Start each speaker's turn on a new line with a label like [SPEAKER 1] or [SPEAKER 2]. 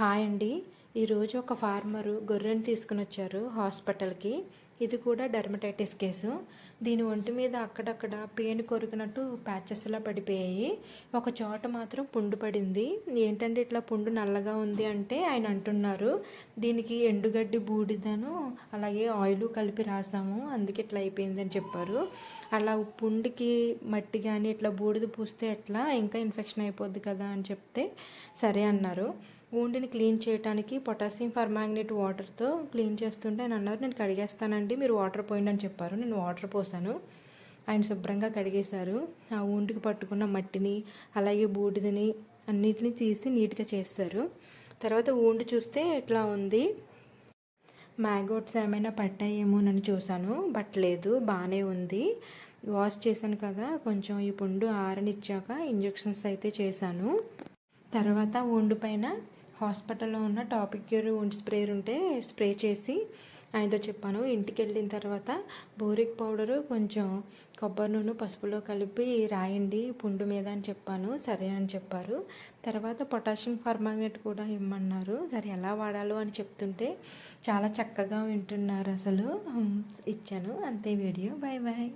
[SPEAKER 1] Hi అండి. ఈరోజు ఒక ఫార్మరు గొర్రెని తీసుకుని వచ్చారు హాస్పిటల్కి. ఇది కూడా డెర్మటైటిస్ కేసు. దీని ఒంటి మీద అక్కడక్కడ పేను కొరికినట్టు ప్యాచెస్లా పడిపోయాయి. ఒక చోట మాత్రం పుండు పడింది. ఏంటంటే ఇట్లా పుండు నల్లగా ఉంది అంటే ఆయన అంటున్నారు దీనికి ఎండుగడ్డి బూడిదను అలాగే ఆయిల్ కలిపి రాసాము, అందుకే ఇట్లా అయిపోయింది అని చెప్పారు. అలా పుండుకి మట్టి కానీ ఇట్లా బూడిద పూస్తే ఎట్లా ఇంకా ఇన్ఫెక్షన్ అయిపోద్ది కదా అని చెప్తే సరే అన్నారు. వూండ్ని క్లీన్ చేయడానికి పొటాషియం పర్మాంగనేట్ వాటర్తో క్లీన్ చేస్తుంటే ఆయన అన్నారు నేను కడిగేస్తానండి, మీరు వాటర్ పోయండి అని చెప్పారు. నేను వాటర్ పోసాను. ఆయన శుభ్రంగా కడిగేశారు. ఆ వూండ్కి పట్టుకున్న మట్టిని అలాగే బూడిదని అన్నిటిని తీసి నీట్గా చేస్తారు. తర్వాత వూండ్ చూస్తే ఇట్లా ఉంది. మ్యాగోట్స్ ఏమైనా పట్టాయేమోనని చూశాను, బట్ లేదు, బాగానే ఉంది. వాష్ చేశాను కదా, కొంచెం ఈ పుండు ఆరనిచ్చాక ఇంజెక్షన్స్ అయితే చేశాను. తర్వాత వూండ్ పైన హాస్పిటల్లో ఉన్న టాపిక్ క్యూర్ వూండ్ స్ప్రేయర్ ఉంటే స్ప్రే చేసి ఆయనతో చెప్పాను. ఇంటికి వెళ్ళిన తర్వాత బోరిక్ పౌడరు కొంచెం కొబ్బరి నూనె పసుపులో కలిపి రాయండి పుండు మీద అని చెప్పాను. సరే అని చెప్పారు. తర్వాత పొటాషియం పర్మాంగనేట్ కూడా ఇమ్మన్నారు. సరే ఎలా వాడాలో అని చెప్తుంటే చాలా చక్కగా వింటున్నారు. అసలు ఇచ్చాను. అంతే వీడియో. Bye bye.